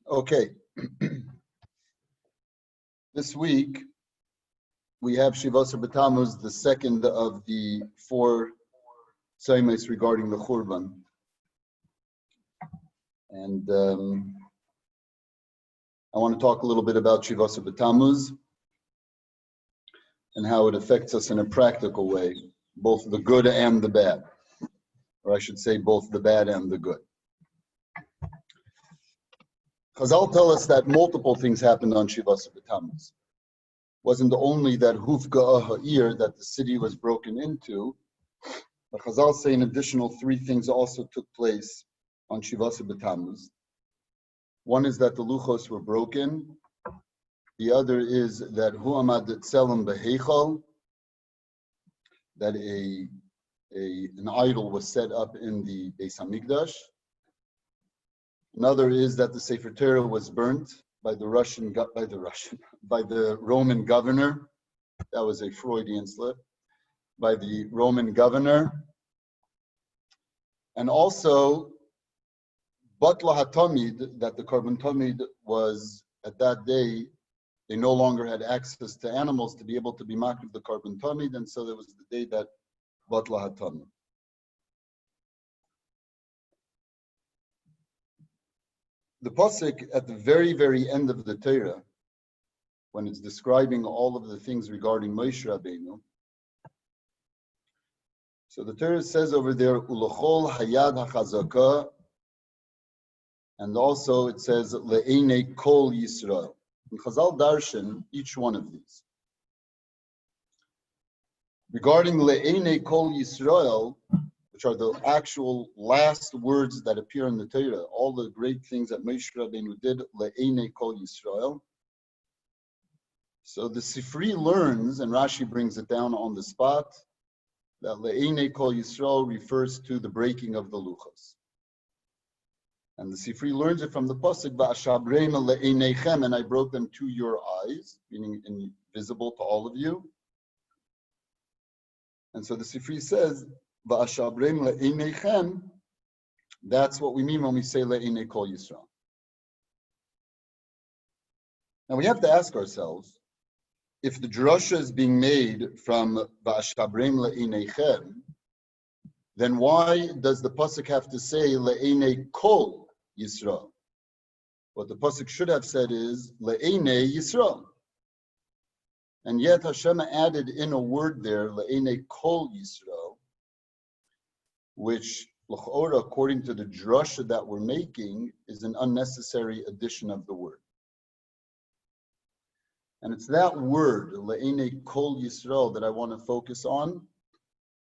Okay. This week we have Shiva B'Tammuz, the second of the four Tzaimes regarding the Churban. And I want to talk a little bit about Shiva B'Tammuz and how it affects us in a practical way, both the good and the bad. Or I should say both the bad and the good. Chazal tell us that multiple things happened on Shiva B'Tammuz. Wasn't only that Hufga Ha'ir, that the city was broken into, but Chazal say an additional three things also took place on Shiva B'Tammuz. One is that the luchos were broken. The other is that Hu'amad Tzelem Beheichal, that an idol was set up in the Beis Hamikdash. Another is that the Sefer Torah was burnt by the Roman governor. That was a Freudian slip. By the Roman governor. And also, Batla HaTamid, that the Korban Tamid was, at that day, they no longer had access to animals to be able to be makriv the Korban Tamid, and so there was the day that Batla HaTamid. The pasuk at the very, very end of the Torah, when it's describing all of the things regarding Moshe Rabbeinu, so the Torah says over there, Ulachol Hayad HaChazaka, and also it says, Le'enei Kol Yisrael. In Chazal Darshan, each one of these. Regarding Le'enei Kol Yisrael, which are the actual last words that appear in the Torah, all the great things that Moshe Rabbeinu did, Le'enei Kol Yisrael. So the Sifri learns, and Rashi brings it down on the spot, that Le'enei Kol Yisrael refers to the breaking of the luchos. And the Sifri learns it from the pasuk, Va'ashabreim le'eneichem, and I broke them to your eyes, meaning invisible to all of you. And so the Sifri says, Va'ashabreim le'eneichem, that's what we mean when we say Le'enei Kol Yisrael. Now we have to ask ourselves, if the drasha is being made from Va'ashabreim le'eneichem, then why does the pasuk have to say Le'enei Kol Yisrael? What the pasuk should have said is Le'enei Yisrael. And yet Hashem added in a word there, Le'enei Kol Yisrael, which, l'chora, according to the drasha that we're making, is an unnecessary addition of the word. And it's that word, Le'enei Kol Yisrael, that I want to focus on,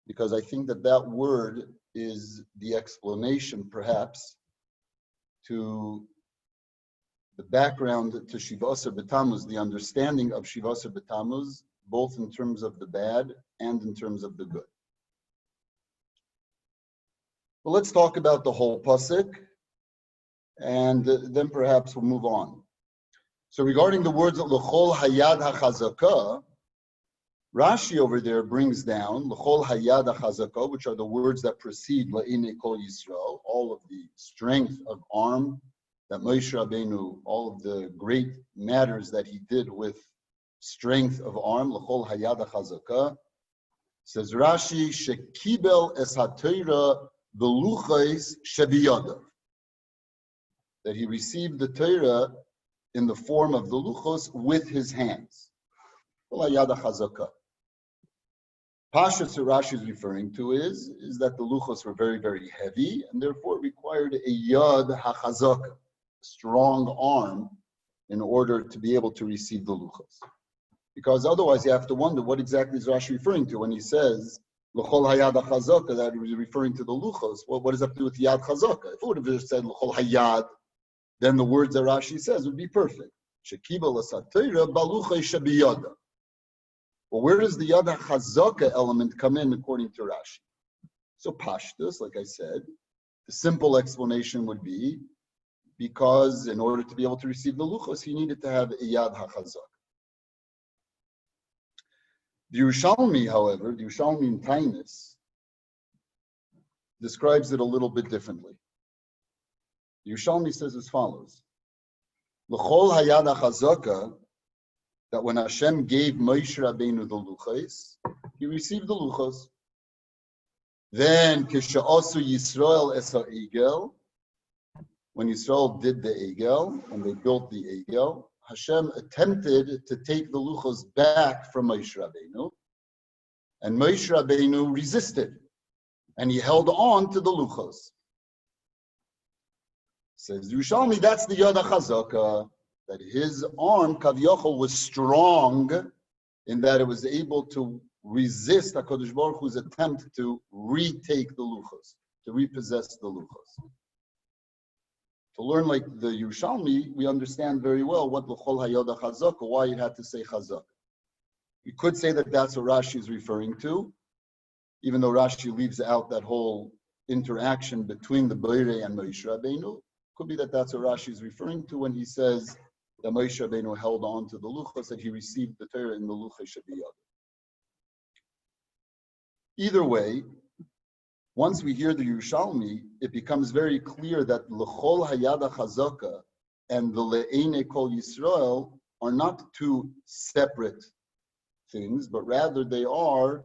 because I think that that word is the explanation, perhaps, to the background to Shiva B'Tammuz, the understanding of Shiva B'Tammuz, both in terms of the bad and in terms of the good. Well, let's talk about the whole pasuk, and then perhaps we'll move on. So regarding the words L'chol Hayad HaChazaka, Rashi over there brings down L'chol Hayad HaChazaka, which are the words that precede Le'enei Kol Yisrael, all of the strength of arm that Moshe Rabbeinu, all of the great matters that he did with strength of arm, L'chol Hayad HaChazaka. Says Rashi, Shekibel es HaTorah v'luchos shebiyadav, that he received the Torah in the form of the luchos with his hands. L'chol Hayad HaChazaka. Pashas Rashi is referring to is that the luchos were very, very heavy, and therefore required a yad hachazak, strong arm, in order to be able to receive the luchos. Because otherwise you have to wonder what exactly is Rashi referring to when he says l'chol hayad hachazaka, that he was referring to the luchos. Well, what does that do with yad chazaka? If it would have just said l'chol hayad, then the words that Rashi says would be perfect. Shekibel asatira baluchay shabiyada. Well, where does the Yad HaChazaka element come in according to Rashi? So Pashtus, like I said, the simple explanation would be because in order to be able to receive the luchos, he needed to have a Yad HaChazaka. The Yerushalmi, however, the Yerushalmi in Tainus, describes it a little bit differently. The Yerushalmi says as follows. L'chol hayad hachazaka, that when Hashem gave Moshe Rabbeinu the luchos, he received the luchos. Then, kisha'asu Yisrael es ha'egel, when Yisrael did the egel, when they built the egel, Hashem attempted to take the luchos back from Moshe Rabbeinu, and Moshe Rabbeinu resisted, and he held on to the luchos. Says Yerushalmi, that's the Yad HaChazaka, that his arm, Kavyochel, was strong in that it was able to resist HaKadosh Baruch Hu's attempt to retake the luchos, to repossess the luchos. To learn like the Yerushalmi, we understand very well what L'chol Hayod HaChazaka, why it had to say Chazak. We could say that that's what Rashi is referring to, even though Rashi leaves out that whole interaction between the Beirei and Moshe Rabbeinu. Could be that that's what Rashi is referring to when he says that Moshe Rabbeinu held on to the luchos, that he received the Torah in the luchos shabiyad. Either way, once we hear the Yerushalmi, it becomes very clear that l'chol hayad hachazaka and the le'enei kol Yisrael are not two separate things, but rather they are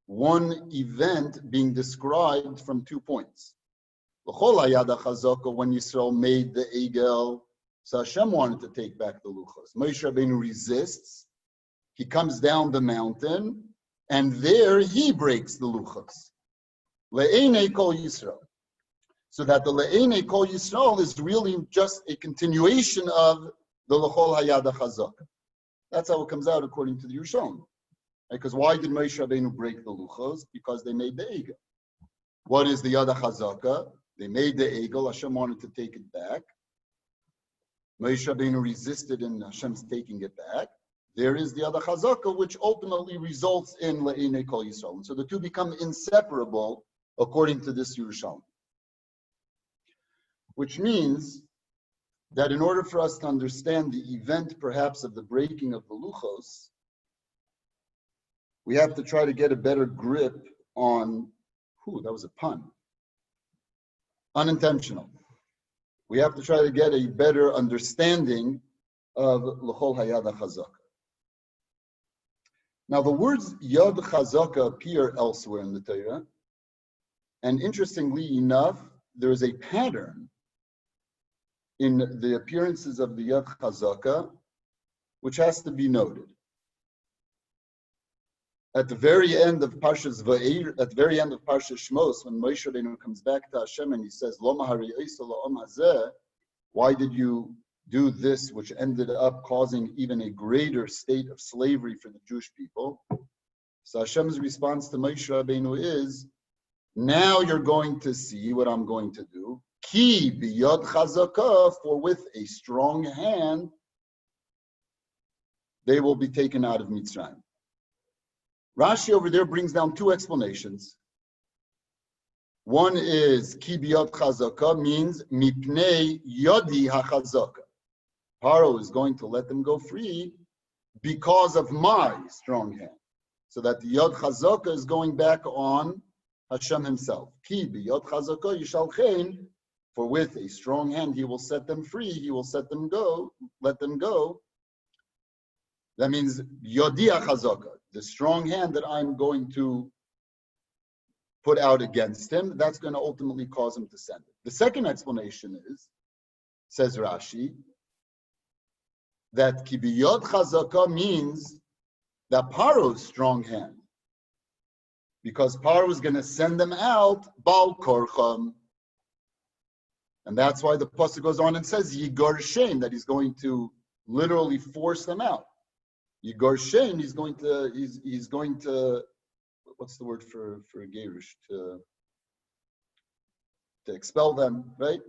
one event being described from 2 points. L'chol hayad hachazaka, when Yisrael made the egel, so Hashem wanted to take back the luchos. Moshe Rabbeinu resists. He comes down the mountain, and there he breaks the luchos. Le'enei kol Yisrael. So that the Le'enei kol Yisrael is really just a continuation of the L'chol hayad hachazaka. That's how it comes out according to the Yerushalmi. Because why did Moshe Rabbeinu break the luchos? Because they made the egel. What is the Yad HaChazaka? They made the egel. Hashem wanted to take it back. Moshe Rabbeinu resisted in Hashem's taking it back. There is the Yad HaChazaka, which ultimately results in Le'enei kol Yisrael. And so the two become inseparable according to this Yerushalmi. Which means that in order for us to understand the event, perhaps, of the breaking of the luchos, we have to try to get a better grip on, that was a pun, unintentional. We have to try to get a better understanding of l'chol hayad hachazaka. Now, the words yad chazaka appear elsewhere in the Torah, and interestingly enough, there is a pattern in the appearances of the yad chazaka, which has to be noted. At the very end of Parshas Va'er, at the very end of Parshas Shmos, when Moshe Rabbeinu comes back to Hashem and he says, "Lo mahari eisa la'om hazeh," why did you do this, which ended up causing even a greater state of slavery for the Jewish people? So Hashem's response to Moshe Rabbeinu is, now you're going to see what I'm going to do. Ki biyad chazaka, for with a strong hand, they will be taken out of Mitzrayim. Rashi over there brings down 2 explanations. One is ki biyad chazaka means mipnei yadi hachazaka. Paro is going to let them go free because of my strong hand. So that the yad chazaka is going back on Hashem himself. Ki biyad chazaka yishalchein, for with a strong hand he will set them free, he will set them go, let them go. That means yodi chazaka, the strong hand that I'm going to put out against him, that's going to ultimately cause him to send it. The second explanation is, says Rashi, that ki biyad chazaka means that Paro's strong hand, because Paro is going to send them out bal korcham, and that's why the pasuk goes on and says Yigor Shem, that he's going to literally force them out. Yigor Shem, he's going to, what's the word for Gerush? To expel them, right?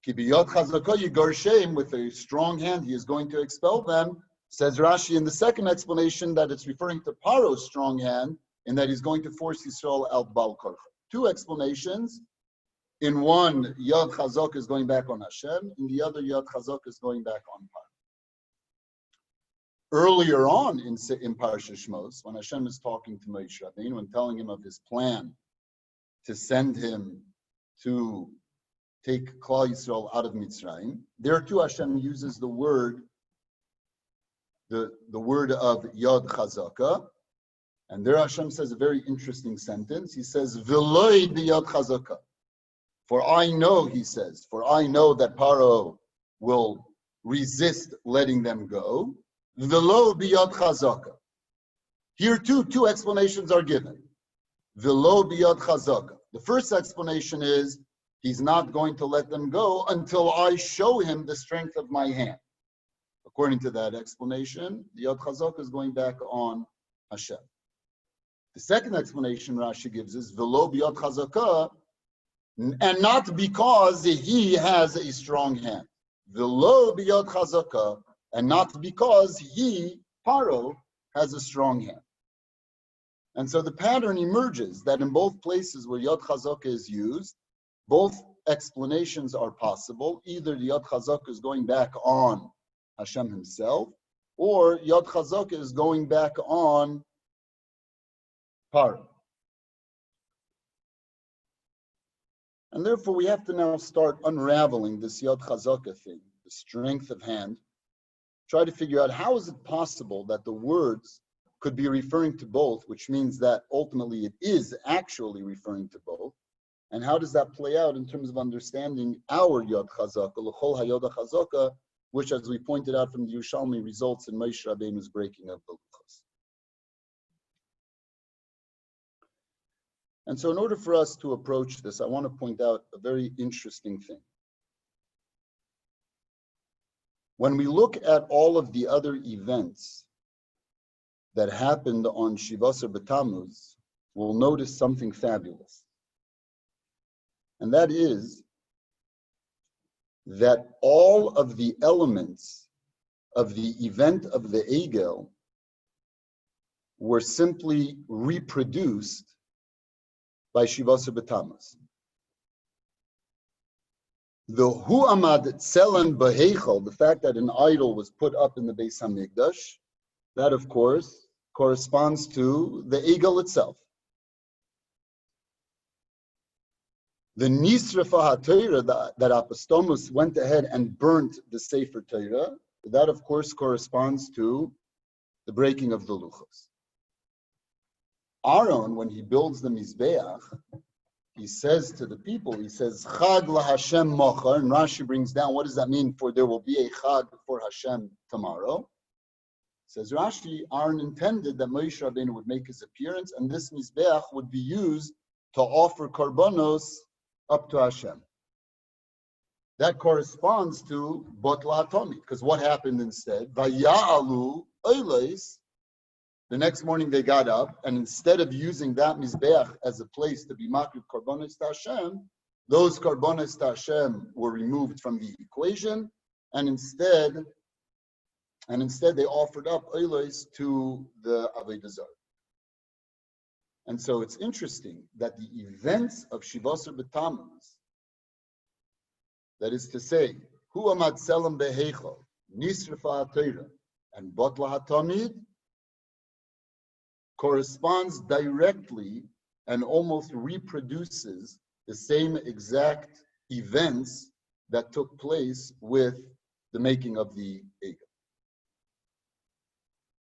Ki biyad chazaka Yigor Shem, with a strong hand, he is going to expel them. Says Rashi in the second explanation that it's referring to Paro's strong hand, and that he's going to force Yisrael out bal korcha. 2 explanations. In one, Yad Chazak is going back on Hashem. In the other, Yad Chazak is going back on Paro. Earlier on in Parshas Shmos, when Hashem is talking to Moshe Rabbeinu and telling him of his plan to send him to take Klal Yisrael out of Mitzrayim. There too Hashem uses the word of Yod Chazaka. And there Hashem says a very interesting sentence. He says, V'loi b'yod chazaka. For I know, he says, for I know that Paro will resist letting them go. V'lo b'yod chazaka. Here too, two explanations are given. V'lo b'yod chazaka. The first explanation is, he's not going to let them go until I show him the strength of my hand. According to that explanation, the Yod Chazaka is going back on Hashem. The second explanation Rashi gives is V'lo b'yod chazaka, and not because he has a strong hand. V'lo b'yod chazaka, and not because he, Paro, has a strong hand. And so the pattern emerges that in both places where Yod Chazaka is used, both explanations are possible. Either the Yod Chazaka is going back on Hashem himself, or Yod Chazaka is going back on Paro. And therefore we have to now start unraveling this Yod Chazaka thing, the strength of hand. Try to figure out how is it possible that the words could be referring to both, which means that ultimately it is actually referring to both. And how does that play out in terms of understanding our Yod Chazaka, L'chol HaYod HaChazaka, which, as we pointed out from the Yerushalmi, results in Moshe Rabbeinu's breaking of the Luchos. And so in order for us to approach this, I want to point out a very interesting thing. When we look at all of the other events that happened on Shivasar B'Tammuz, we'll notice something fabulous. And that is that all of the elements of the event of the Egel were simply reproduced by Shivasar B'Tammuz. The Hu Amad Tzelem B'Heichel, the fact that an idol was put up in the Beis HaMikdash, that of course corresponds to the Egel itself. The Nisrafa HaTorah, that Apostomus went ahead and burnt the Sefer Torah, that of course corresponds to the breaking of the Luchos. Aaron, when he builds the Mizbeach, he says to the people, he says, Chag LaHashem Mochar, and Rashi brings down, what does that mean? For there will be a Chag for Hashem tomorrow. Says Rashi, Aaron intended that Moshe Rabbeinu would make his appearance, and this Mizbeach would be used to offer karbanos up to Hashem. That corresponds to Botla Atomi, because what happened instead? Vaya'alu Eiles. The next morning they got up, and instead of using that Mizbeach as a place to be makrib karbanos to Hashem, those karbanos to Hashem were removed from the equation, and instead they offered up Eiles to the Avodah Zarah. And so it's interesting that the events of Shivasar B'Tammuz, that is to say, Hu Amad Tzelem B'Heichel, Nisrafa HaTorah, and Botla HaTamid, corresponds directly and almost reproduces the same exact events that took place with the making of the Egel.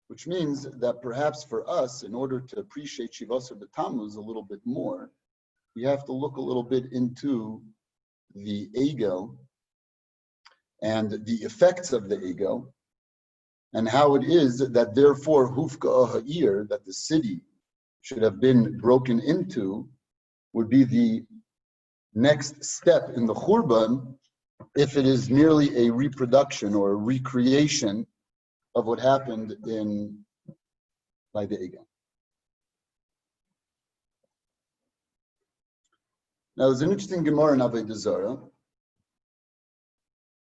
Which means that perhaps for us, in order to appreciate Shivasar B'Tammuz a little bit more, we have to look a little bit into the Egel and the effects of the Egel, and how it is that therefore Hufka Ha'ir, that the city should have been broken into, would be the next step in the Churban, if it is merely a reproduction or a recreation of what happened by the Egel. Now, there's an interesting Gemara in Avodah Zarah,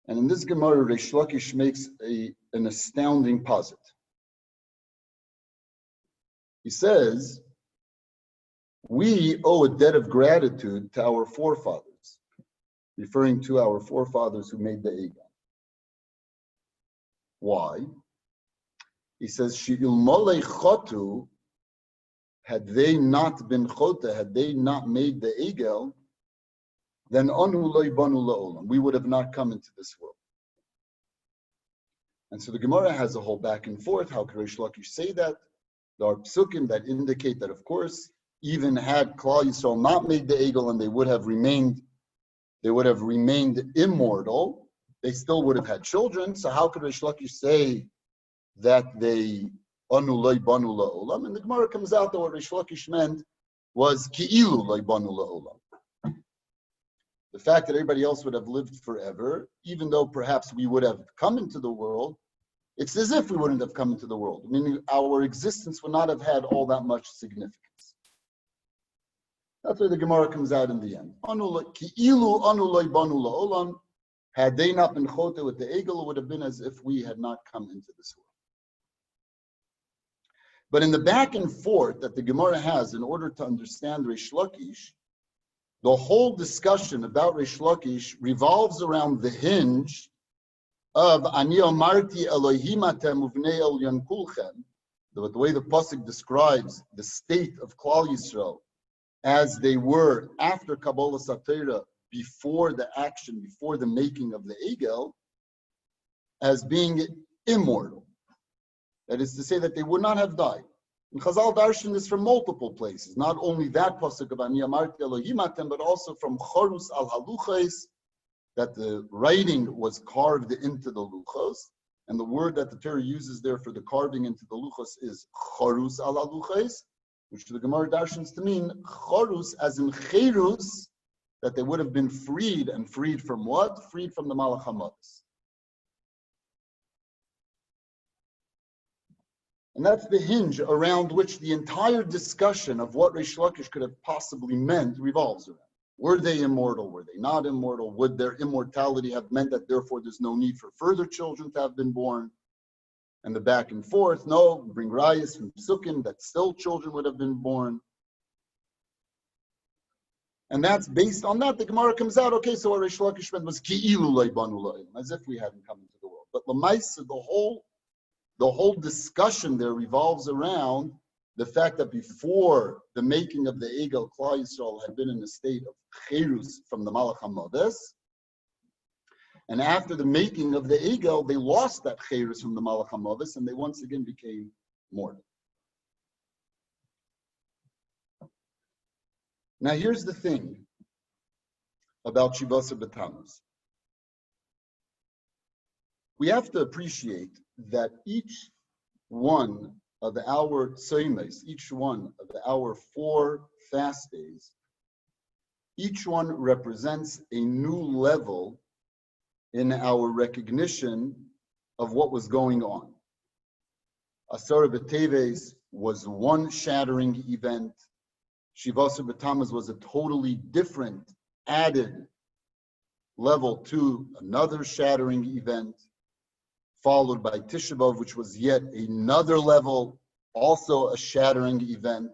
and in this Gemara, Reish Lakish makes an astounding posit. He says, we owe a debt of gratitude to our forefathers, referring to our forefathers who made the Egel. Why? He says, She'ilmolei chotu, had they not been chota, had they not made the Egel, then anu loy banu la'olam, we would have not come into this world. And so the Gemara has a whole back and forth. How could Reish Lakish say that? There are psukim that indicate that, of course, even had Klal Yisrael not made the egel and they would have remained immortal, they still would have had children. So how could Reish Lakish say that they anu loy banu la'olam? And the Gemara comes out that what Reish Lakish meant was ki'ilu loy banu la'olam. The fact that everybody else would have lived forever, even though perhaps we would have come into the world, it's as if we wouldn't have come into the world, meaning our existence would not have had all that much significance. That's where the Gemara comes out in the end. Ki'ilu anu loy banu la'olam. Had they not been chote with the egel, it would have been as if we had not come into this world. But in the back and forth that the Gemara has in order to understand Reish Lakish, the whole discussion about Reish Lakish revolves around the hinge of Ani Amarti Elohim atem uvnei elyon kulchem, the way the pasuk describes the state of Klal Yisrael as they were after Kabbalah Satira, before the action, before the making of the egel, as being immortal. That is to say that they would not have died. And Chazal darshan is from multiple places, not only that pasuk of Ani Amarti Elohim atem, but also from Chorus al Haluchos, that the writing was carved into the luchos, and the word that the Torah uses there for the carving into the luchos is Chorus al Haluchos, which the Gemara darshans to mean Chorus as in Cherus, that they would have been freed, and freed from what? Freed from the Malach HaModes. And that's the hinge around which the entire discussion of what Reish Lakish could have possibly meant revolves around. Were they immortal? Were they not immortal? Would their immortality have meant that therefore there's no need for further children to have been born? And the back and forth, no, bring rayas from Psukim that still children would have been born. And that's based on that. The Gemara comes out, okay, so what Reish Lakish meant was ki'ilu loy banu la'olam, as if we hadn't come into the world. But l'maisa, the whole discussion there revolves around the fact that before the making of the egel, Klal Yisrael had been in a state of cherus from the Malach HaModes, and after the making of the egel, they lost that cherus from the Malach HaModes, and they once again became mortal. Now here's the thing about Shiva B'Tammuz. We have to appreciate that each one of our tzeimes, each one of our 4 fast days, each one represents a new level in our recognition of what was going on. Asar B'Teves was one shattering event. Shiva B'Tammuz was a totally different, added level to another shattering event, followed by Tisha B'Av, which was yet another level, also a shattering event,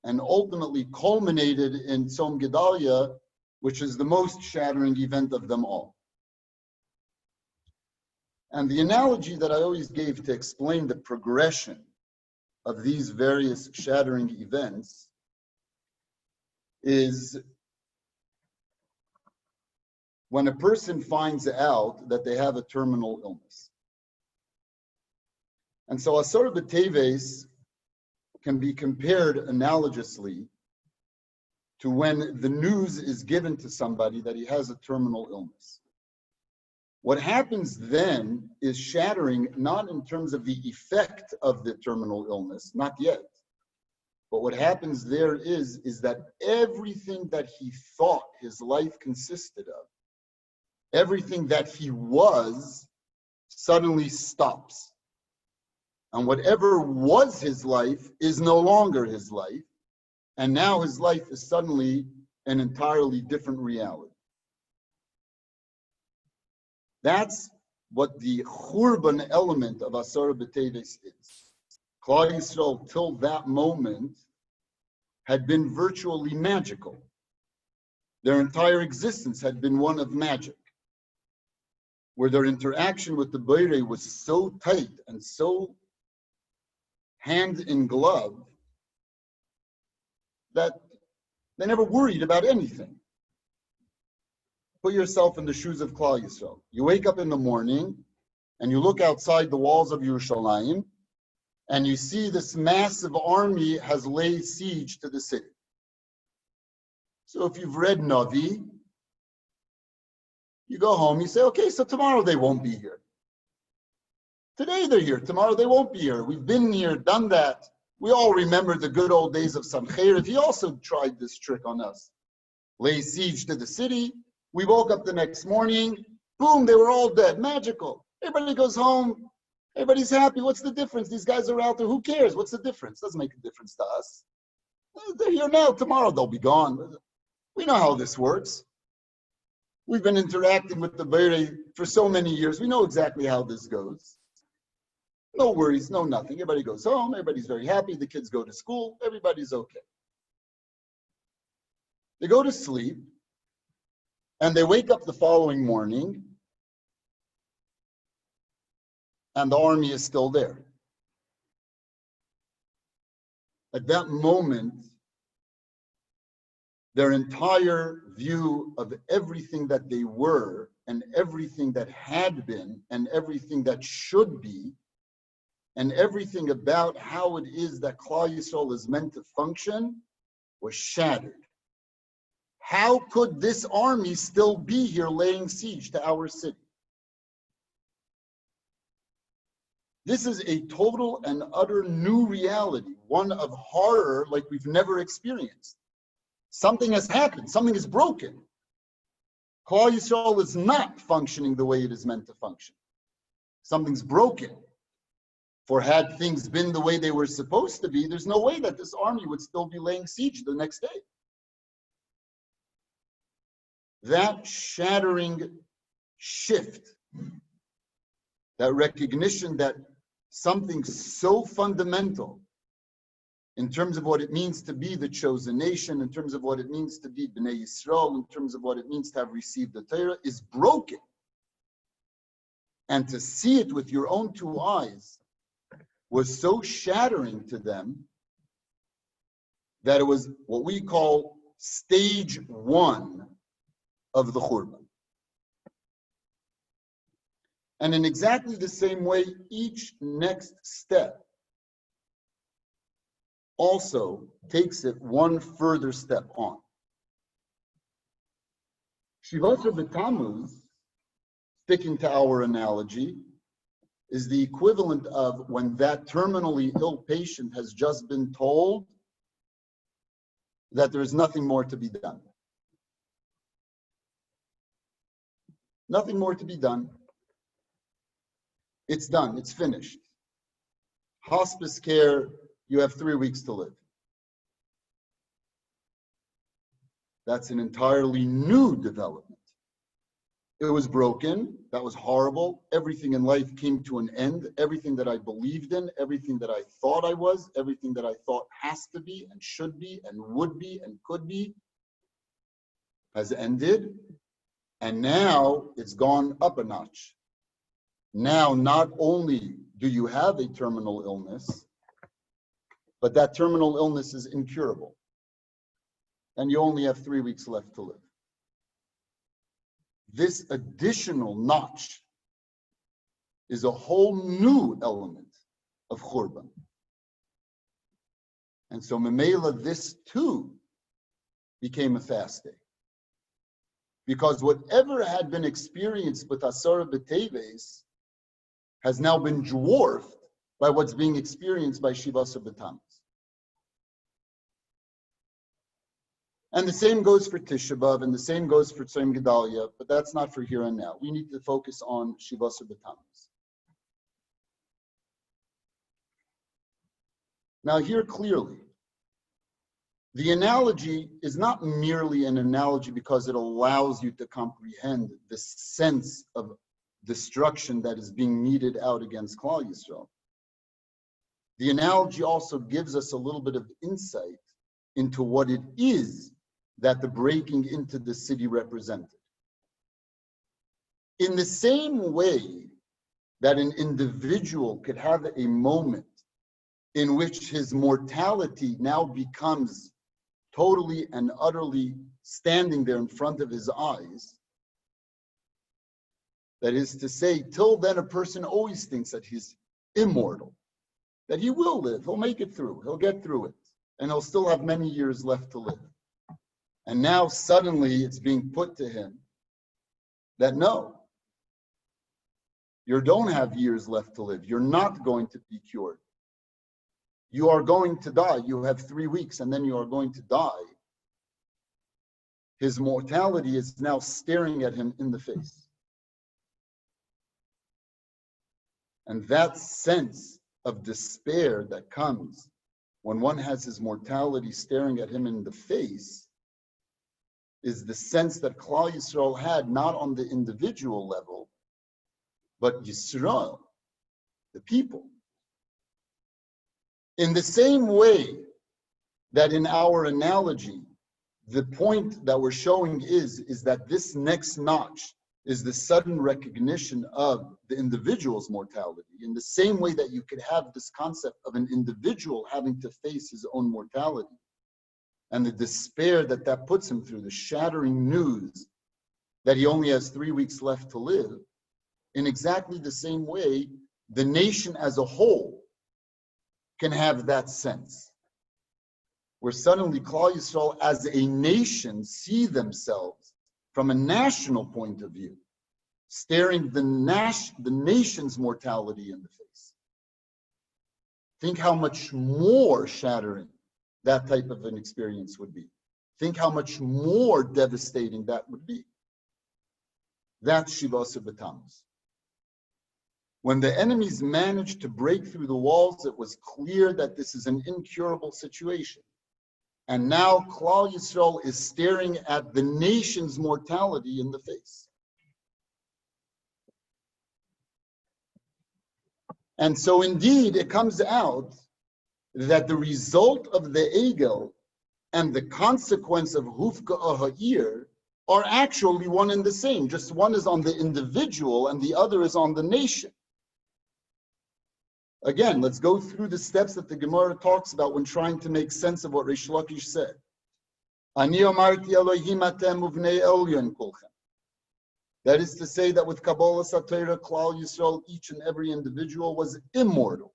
and ultimately culminated in Tzom Gedalia, which is the most shattering event of them all. And the analogy that I always gave to explain the progression of these various shattering events is when a person finds out that they have a terminal illness. And so Asar B'Teves can be compared analogously to when the news is given to somebody that he has a terminal illness. What happens then is shattering, not in terms of the effect of the terminal illness, not yet. But what happens there is that everything that he thought his life consisted of, everything that he was, suddenly stops. And whatever was his life is no longer his life. And now his life is suddenly an entirely different reality. That's what the Churban element of Asar B'Teves is. Klal Yisrael, till that moment, had been virtually magical. Their entire existence had been one of magic, where their interaction with the Beirei was so tight and so hand in glove that they never worried about anything. Put yourself in the shoes of Klal Yisrael. You wake up in the morning and you look outside the walls of Yerushalayim and you see this massive army has laid siege to the city. So if you've read Navi, you go home, you say, okay, so tomorrow they won't be here. Today they're here, tomorrow they won't be here. We've been here, done that. We all remember the good old days of Samcheir. He also tried this trick on us. Lay siege to the city. We woke up the next morning, boom, they were all dead. Magical. Everybody goes home. Everybody's happy. What's the difference? These guys are out there. Who cares? What's the difference? Doesn't make a difference to us. They're here now. Tomorrow they'll be gone. We know how this works. We've been interacting with the Beirei for so many years. We know exactly how this goes. No worries, no nothing. Everybody goes home. Everybody's very happy. The kids go to school. Everybody's okay. They go to sleep, and they wake up the following morning, and the army is still there. At that moment, their entire view of everything that they were and everything that had been and everything that should be and everything about how it is that Klal Yisrael is meant to function was shattered. How could this army still be here laying siege to our city? This is a total and utter new reality, one of horror like we've never experienced. Something has happened, something is broken. Klal Yisrael is not functioning the way it is meant to function. Something's broken. For had things been the way they were supposed to be, there's no way that this army would still be laying siege the next day. That shattering shift, that recognition that something so fundamental in terms of what it means to be the chosen nation, in terms of what it means to be Bnei Yisrael, in terms of what it means to have received the Torah, is broken. And to see it with your own two eyes was so shattering to them that it was what we call stage one of the Churban. And in exactly the same way, each next step also takes it one further step on. Shiva B'Tammuz, sticking to our analogy, is the equivalent of when that terminally ill patient has just been told that there is nothing more to be done. Nothing more to be done. It's done, it's finished. Hospice care, you have 3 weeks to live. That's an entirely new development. It was broken, that was horrible. Everything in life came to an end. Everything that I believed in, everything that I thought I was, everything that I thought has to be and should be and would be and could be has ended. And now it's gone up a notch. Now, not only do you have a terminal illness, but that terminal illness is incurable. And you only have 3 weeks left to live. This additional notch is a whole new element of Churban. And so Memela, this too became a fast day. Because whatever had been experienced with Asar B'Teves has now been dwarfed by what's being experienced by Shiva B'Tammuz. And the same goes for Tisha B'Av, and the same goes for Tzom Gedalia, but that's not for here and now. We need to focus on Shiva B'Tammuz. Now here clearly, the analogy is not merely an analogy because it allows you to comprehend the sense of destruction that is being meted out against Klal Yisrael. The analogy also gives us a little bit of insight into what it is that the breaking into the city represented. In the same way that an individual could have a moment in which his mortality now becomes totally and utterly standing there in front of his eyes, That is to say, till then, a person always thinks that he's immortal, that he will live, he'll make it through, he'll get through it, and he'll still have many years left to live. And now suddenly it's being put to him that no, you don't have years left to live. You're not going to be cured. You are going to die. You have 3 weeks and then you are going to die. His mortality is now staring at him in the face. And that sense of despair that comes when one has his mortality staring at him in the face is the sense that Klal Yisrael had, not on the individual level, but Yisrael, the people. In the same way that in our analogy, the point that we're showing is that this next notch is the sudden recognition of the individual's mortality. In the same way that you could have this concept of an individual having to face his own mortality and the despair that that puts him through, the shattering news that he only has 3 weeks left to live, in exactly the same way, the nation as a whole can have that sense, where suddenly Klal Yisrael as a nation see themselves from a national point of view, staring the nation's mortality in the face. Think how much more shattering that type of an experience would be. Think how much more devastating that would be. That's Shiva Asar B'Tammuz. When the enemies managed to break through the walls, it was clear that this is an incurable situation. And now Klal Yisrael is staring at the nation's mortality in the face. And so indeed, it comes out that the result of the Egel and the consequence of Hufka Ha'ir are actually one and the same. Just one is on the individual and the other is on the nation. Again, let's go through the steps that the Gemara talks about when trying to make sense of what Reish Lakish said. Ani amarti Elohim atem uvnei elyon kulchem. That is to say that with Kabbalah Satira, Klal Yisrael, each and every individual was immortal.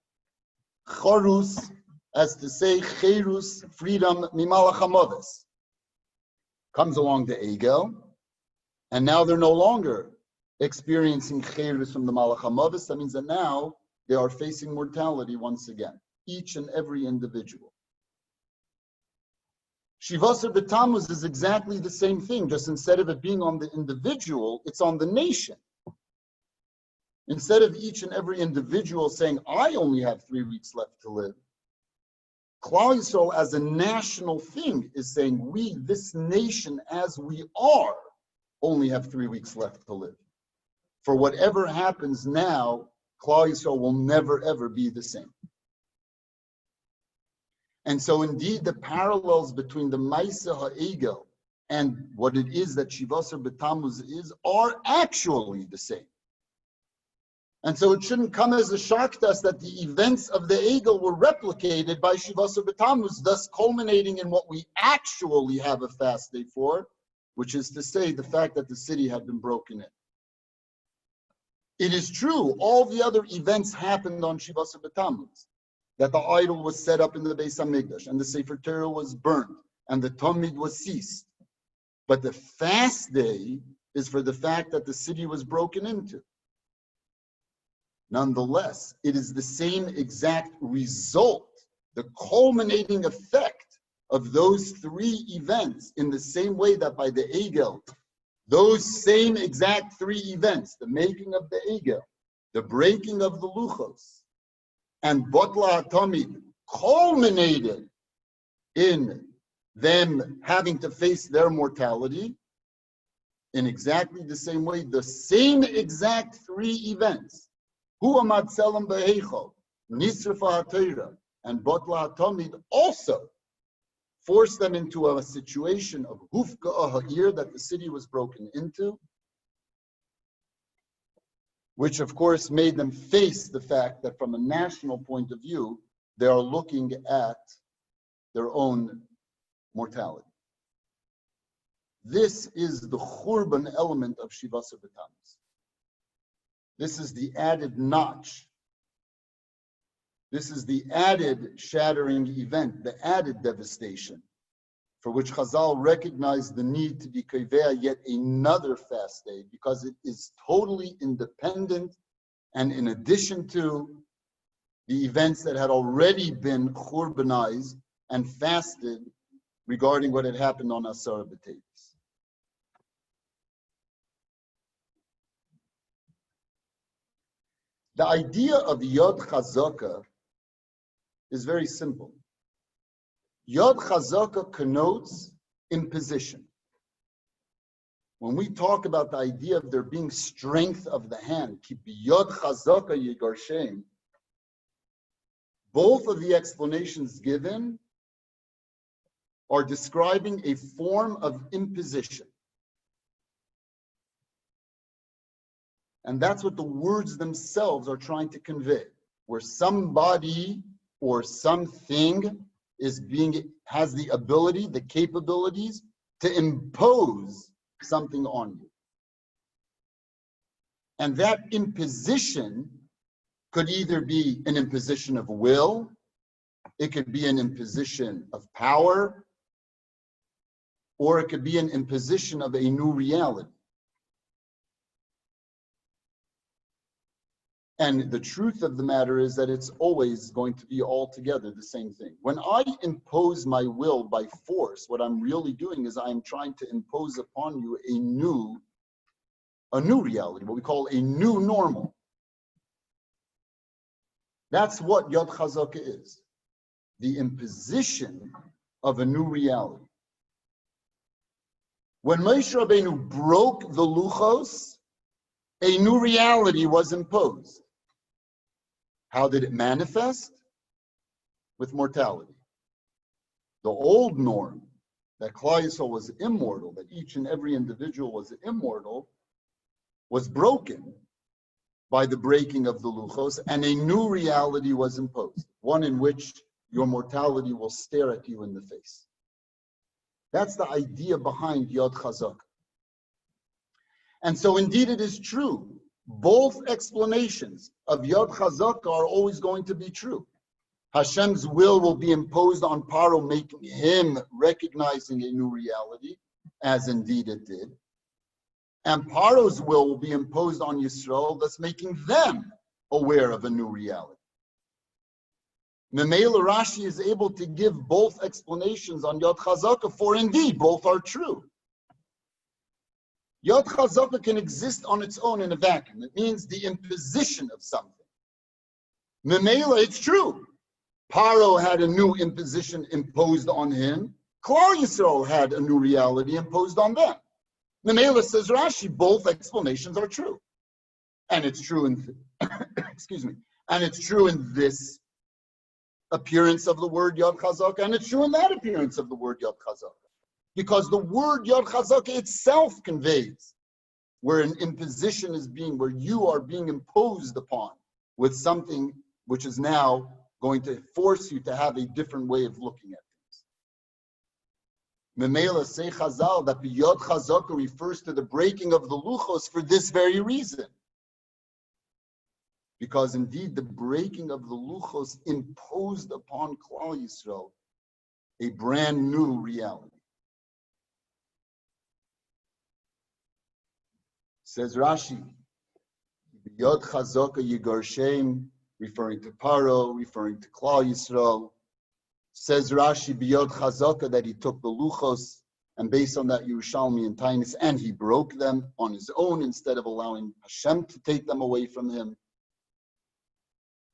Charus, as to say, cherus, freedom, mimalach hamavis. Comes along the Egel, and now they're no longer experiencing cherus from the malach hamavis. That means that now they are facing mortality once again, each and every individual. Shiva Asar B'Tammuz is exactly the same thing, just instead of it being on the individual, it's on the nation. Instead of each and every individual saying, I only have 3 weeks left to live, Klal Yisrael as a national thing is saying, we, this nation as we are, only have 3 weeks left to live. For whatever happens now, Klal Yisrael will never ever be the same. And so indeed the parallels between the Maaseh HaEgel and what it is that Shiva Asar B'Tammuz is are actually the same. And so it shouldn't come as a shock to us that the events of the Egel were replicated by Shiva Asar B'Tammuz, thus culminating in what we actually have a fast day for, which is to say the fact that the city had been broken in. It is true, all the other events happened on Shiva Asar B'Tammuz, that the idol was set up in the Beis HaMikdash, and the Sefer Torah was burned, and the Talmud was ceased. But the fast day is for the fact that the city was broken into. Nonetheless, it is the same exact result, the culminating effect of those 3 events, in the same way that by the Egel, those same exact 3 events, the making of the Egel, the breaking of the Luchos, and Botla HaTamid, culminated in them having to face their mortality, in exactly the same way, the same exact 3 events, Hu Amad Selam B'Heichel, Nisrafa HaTorah, and Botla HaTamid also forced them into a situation of Hufka Ha'ir, that the city was broken into, which of course made them face the fact that from a national point of view, they are looking at their own mortality. This is the Churban element of Shiva Asar B'Tammuz. This is the added notch. This is the added shattering event, the added devastation, for which Chazal recognized the need to be kaveh yet another fast day, because it is totally independent and in addition to the events that had already been churbanized and fasted regarding what had happened on Asar B'Tevis. The idea of Yod Chazaka is very simple. Yod Chazaka connotes imposition. When we talk about the idea of there being strength of the hand, Ki Yod Chazaka Yigarshem, both of the explanations given are describing a form of imposition. And that's what the words themselves are trying to convey, where somebody or something has the ability, the capabilities to impose something on you. And that imposition could either be an imposition of will, it could be an imposition of power, or it could be an imposition of a new reality. And the truth of the matter is that it's always going to be altogether the same thing. When I impose my will by force, what I'm really doing is I'm trying to impose upon you a new reality, what we call a new normal. That's what Yod Chazaka is, the imposition of a new reality. When Moshe Rabbeinu broke the luchos, a new reality was imposed. How did it manifest? With mortality. The old norm that Klal Yisrael was immortal, that each and every individual was immortal, was broken by the breaking of the luchos, and a new reality was imposed, one in which your mortality will stare at you in the face. That's the idea behind Yod Chazaka. And so indeed it is true. Both explanations of Yod Chazaka are always going to be true. Hashem's will be imposed on Paro, making him recognizing a new reality, as indeed it did. And Paro's will be imposed on Yisrael, thus making them aware of a new reality. Memela Rashi is able to give both explanations on Yod Chazaka, for indeed both are true. Yod Chazaka can exist on its own in a vacuum. It means the imposition of something. Memela, it's true. Paro had a new imposition imposed on him. Klal Yisrael had a new reality imposed on them. Memela, says Rashi, both explanations are true. And it's true in, excuse me, and it's true in this appearance of the word Yod Chazaka, and it's true in that appearance of the word Yod Chazaka. Because the word Yod Chazaka itself conveys where an imposition is where you are being imposed upon with something which is now going to force you to have a different way of looking at things. Memela say Chazal that the Yod Chazaka refers to the breaking of the luchos for this very reason. Because indeed the breaking of the luchos imposed upon Klal Yisrael a brand new reality. Says Rashi, Yod Chazaka Yigarshem, referring to Paro, referring to Klal Yisrael. Says Rashi, B'Yod Chazaka, that he took the luchos, and based on that Yerushalmi and Tainus, and he broke them on his own instead of allowing Hashem to take them away from him.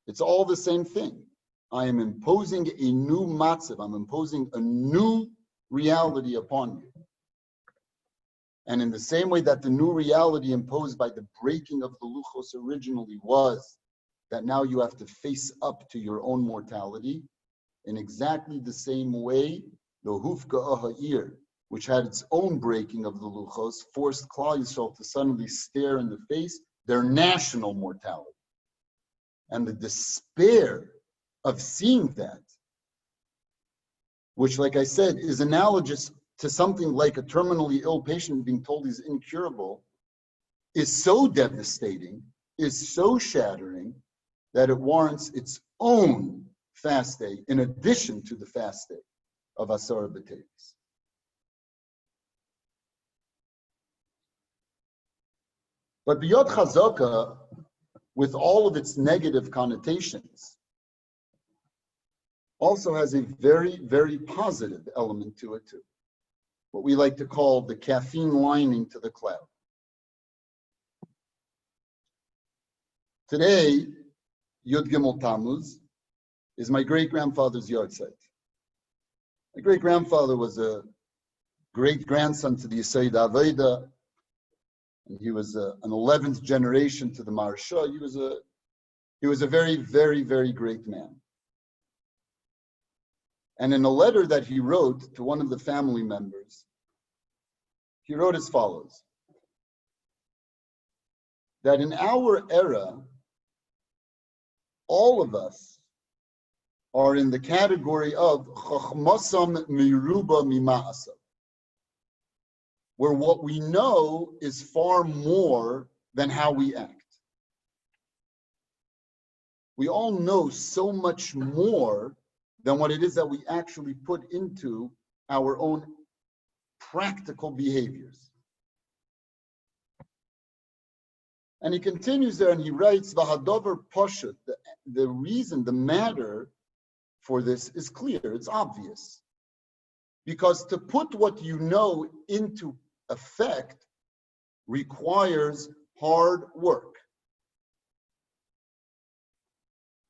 It's all the same thing. I am imposing a new matzav. I'm imposing a new reality upon you. And in the same way that the new reality imposed by the breaking of the luchos originally was that now you have to face up to your own mortality, in exactly the same way, the Hufka Aha'ir, which had its own breaking of the luchos, forced Klal Yisrael to suddenly stare in the face their national mortality. And the despair of seeing that, which, like I said, is analogous to something like a terminally ill patient being told he's incurable, is so devastating is so shattering that it warrants its own fast day in addition to the fast day of Asar B'Teves. But B'Yod Chazaka, with all of its negative connotations, also has a very, very positive element to it too. What we like to call the caffeine lining to the cloud. Today, Yud Gimel Tammuz is my great-grandfather's yahrzeit. My great-grandfather was a great-grandson to the Yesod Aveda, and he was an 11th generation to the Maharsha. He was a very, very, very great man. And in a letter that he wrote to one of the family members, he wrote as follows: that in our era, all of us are in the category of chachmasam miruba mima'asa, where what we know is far more than how we act. We all know so much more than what it is that we actually put into our own practical behaviors. And he continues there and he writes, V'hadover poshet, the reason, the matter for this is clear, it's obvious. Because to put what you know into effect requires hard work.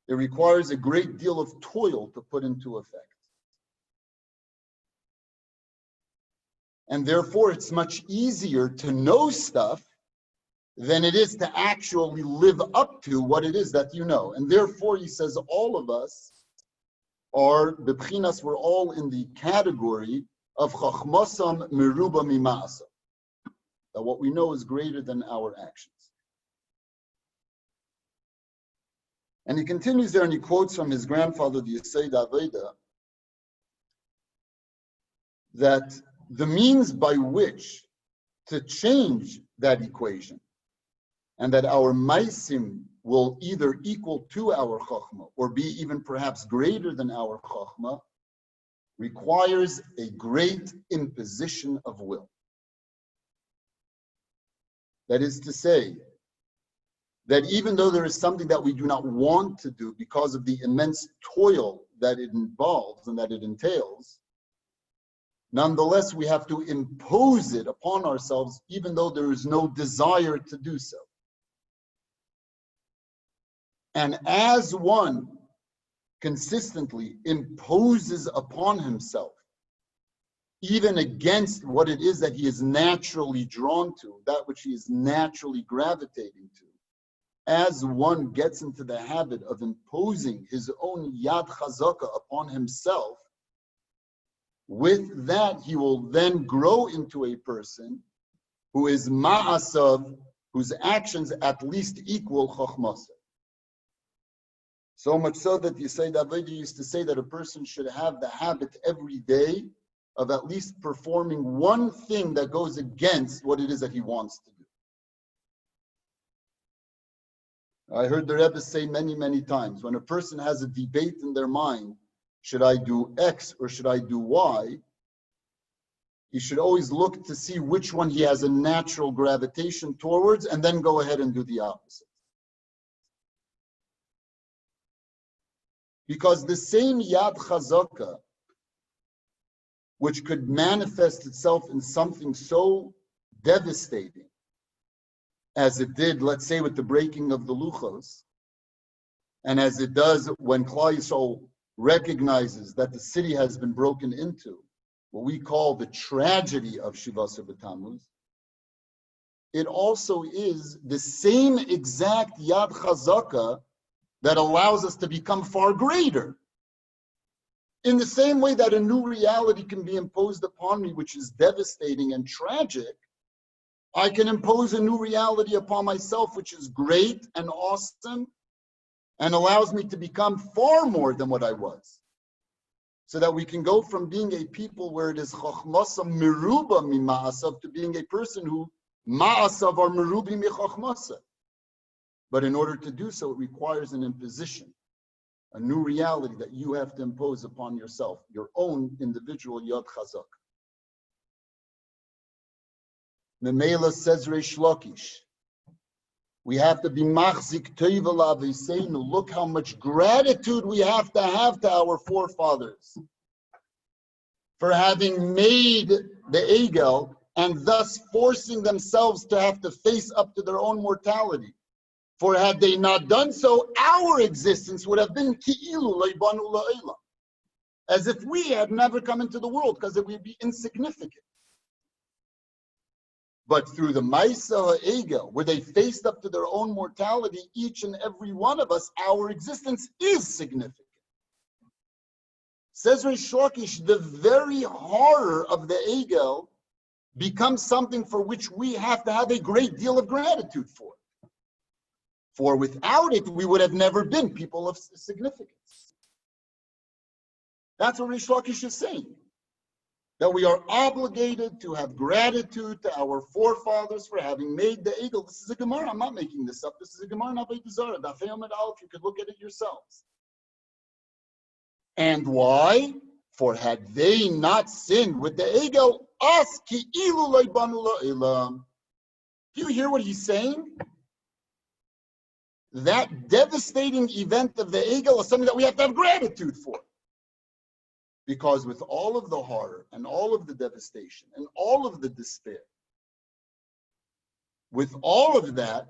It requires a great deal of toil to put into effect. And therefore, it's much easier to know stuff than it is to actually live up to what it is that you know. And therefore, he says, all of us are, b'bchinas, we're all in the category of chachmasam meruba mima'asa, that what we know is greater than our actions. And he continues there and he quotes from his grandfather, the Yesod Aveda, that the means by which to change that equation and that our maisim will either equal to our chachma or be even perhaps greater than our chachma requires a great imposition of will. That is to say, that even though there is something that we do not want to do because of the immense toil that it involves and that it entails, nonetheless, we have to impose it upon ourselves even though there is no desire to do so. And as one consistently imposes upon himself, even against what it is that he is naturally drawn to, that which he is naturally gravitating to, as one gets into the habit of imposing his own yad chazaka upon himself, with that he will then grow into a person who is ma'asav, whose actions at least equal chachmasah. So much so that Yesod Aveda used to say that a person should have the habit every day of at least performing one thing that goes against what it is that he wants to do. I heard the Rebbe say many, many times, when a person has a debate in their mind, should I do X or should I do Y? He should always look to see which one he has a natural gravitation towards and then go ahead and do the opposite. Because the same Yad Chazaka, which could manifest itself in something so devastating as it did, let's say, with the breaking of the Luchos, and as it does when Klal Yisrael recognizes that the city has been broken into, what we call the tragedy of Shiva B'Tammuz, it also is the same exact Yad Chazaka that allows us to become far greater. In the same way that a new reality can be imposed upon me, which is devastating and tragic, I can impose a new reality upon myself, which is great and awesome, and allows me to become far more than what I was. So that we can go from being a people where it is chachmasa meruba mi ma'asav to being a person who ma'asav are merubi mi chachmasa. But in order to do so, it requires an imposition, a new reality that you have to impose upon yourself, your own individual Yod Chazak. Memela says Reish Lakish, we have to be machzik teva la'aviseinu. Look how much gratitude we have to our forefathers for having made the Egel and thus forcing themselves to have to face up to their own mortality. For had they not done so, our existence would have been ki'ilu leibanu la'olam, as if we had never come into the world, because it would be insignificant. But through the Maisa Egel, where they faced up to their own mortality, each and every one of us, our existence is significant. Says Reish Lakish, the very horror of the Egel becomes something for which we have to have a great deal of gratitude for. For without it, we would have never been people of significance. That's what Reish Lakish is saying. That we are obligated to have gratitude to our forefathers for having made the Egel. This is a Gemara. I'm not making this up. This is a Gemara in Avodah Zarah. Daf Yomid Aleph. You could look at it yourselves. And why? For had they not sinned with the Egel, us ki'ilu leibanu la'olam. Do you hear what he's saying? That devastating event of the Egel is something that we have to have gratitude for. Because with all of the horror and all of the devastation and all of the despair, with all of that,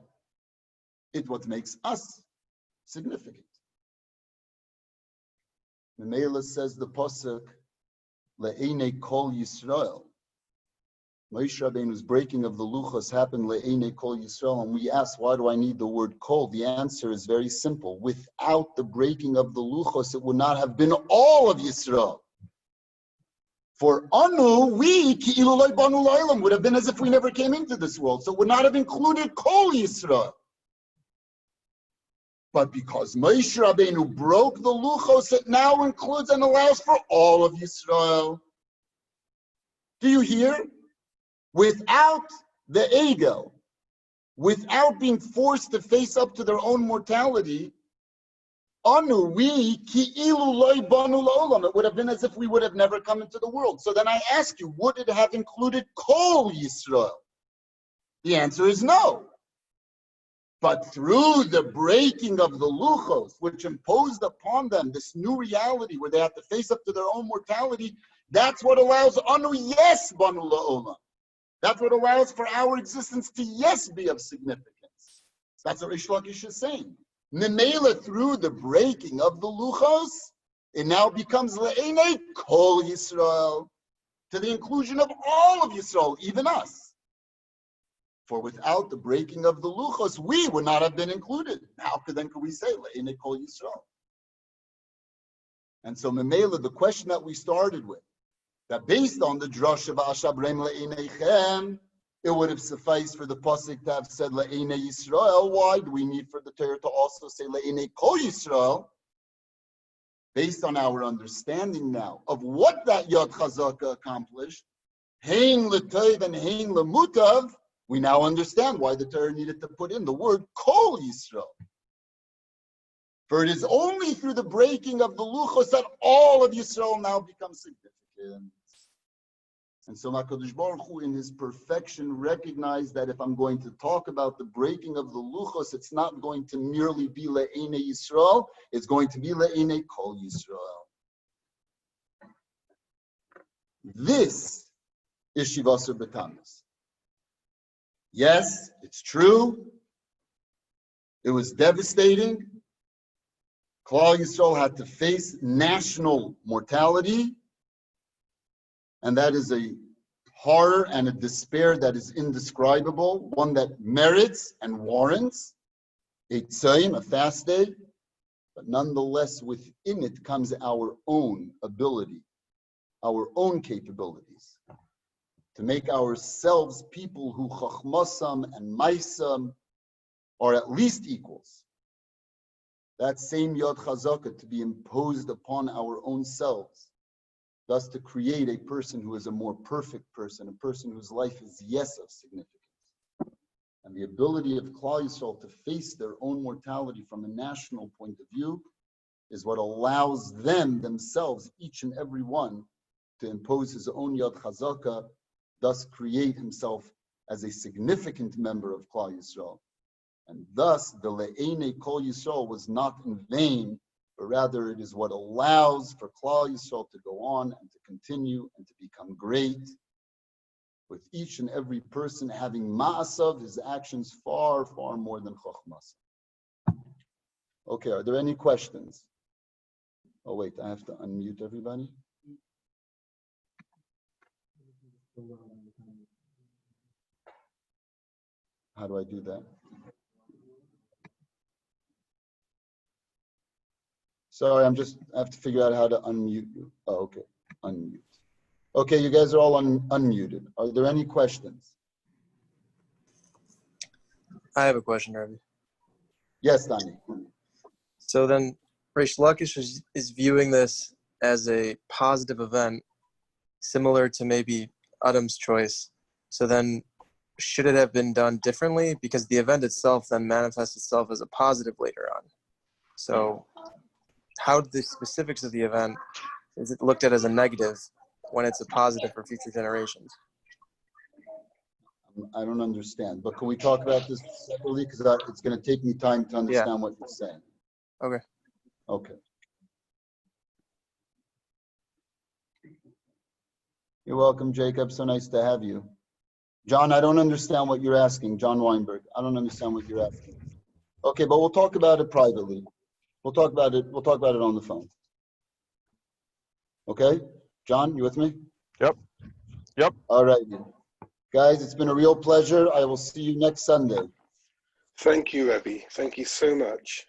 it's what makes us significant. Memela says the pasuk, le'enei kol Yisrael. Moshe Rabbeinu's breaking of the luchos happened le'enei kol Yisrael, and we ask, why do I need the word kol? The answer is very simple. Without the breaking of the luchos, it would not have been all of Yisrael. For anu, we ki'ilu leibanu la'olam would have been as if we never came into this world, so it would not have included kol Yisrael. But because Moshe Rabbeinu broke the luchos, it now includes and allows for all of Yisrael. Do you hear? Without the Egel, without being forced to face up to their own mortality, anu, we ki'ilu leibanu la'olam. It would have been as if we would have never come into the world. So then I ask you, would it have included kol Yisrael? The answer is no. But through the breaking of the luchos, which imposed upon them this new reality where they have to face up to their own mortality, that's what allows anu yes banu la'olam. That's what allows for our existence to yes be of significance. That's what Reish Lakish is saying. Memela, through the breaking of the luchos, it now becomes le'enei kol Yisrael, to the inclusion of all of Yisrael, even us. For without the breaking of the luchos, we would not have been included. How could we say le'enei kol Yisrael? And so Memela, the question that we started with, that based on the drush of Ashabrem le'eneichem, it would have sufficed for the pasuk to have said le'enei Yisrael. Why do we need for the Torah to also say le'enei kol Yisrael? Based on our understanding now of what that Yod Chazaka accomplished, hein l'tov and hein l'mutav, we now understand why the Torah needed to put in the word kol Yisrael. For it is only through the breaking of the luchos that all of Yisrael now becomes significant. And so HaKadosh Baruch Hu, in his perfection, recognized that if I'm going to talk about the breaking of the luchos, it's not going to merely be le'enei Yisrael, it's going to be le'enei kol Yisrael. This is Shiva Asar B'Tammuz. Yes, it's true. It was devastating. Klal Yisrael had to face national mortality. And that is a horror and a despair that is indescribable, one that merits and warrants a tzayim, a fast day, but nonetheless within it comes our own ability, our own capabilities, to make ourselves people who chachmasam and maisam are at least equals. That same Yod Chazaka to be imposed upon our own selves, thus to create a person who is a more perfect person, a person whose life is yes of significance. And the ability of Klal Yisrael to face their own mortality from a national point of view is what allows them themselves, each and every one, to impose his own Yad Chazaka, thus create himself as a significant member of Klal Yisrael. And thus, the Le'ene Kol Yisrael was not in vain, but rather it is what allows for Klal Yisrael to go on and to continue and to become great, with each and every person having ma'asav, his actions far, far more than chokhmas. Okay, are there any questions? Oh wait, I have to unmute everybody. How do I do that? Sorry, I have to figure out how to unmute you. Oh, okay, unmute. Okay, you guys are all unmuted. Are there any questions? I have a question, Rabbi. Yes, Danny. So then, Reish Lakish is viewing this as a positive event, similar to maybe Adam's choice. So then, should it have been done differently? Because the event itself then manifests itself as a positive later on. So how the specifics of the event, is it looked at as a negative when it's a positive for future generations? I don't understand, but can we talk about this separately? Because it's going to take me time to understand what you're saying. Okay. Okay. You're welcome, Jacob. So nice to have you. John, I don't understand what you're asking. John Weinberg, I don't understand what you're asking. Okay, but we'll talk about it privately. We'll talk about it on the phone. Okay? John, you with me? Yep. All right. Guys, it's been a real pleasure. I will see you next Sunday. Thank you, Rebbe. Thank you so much.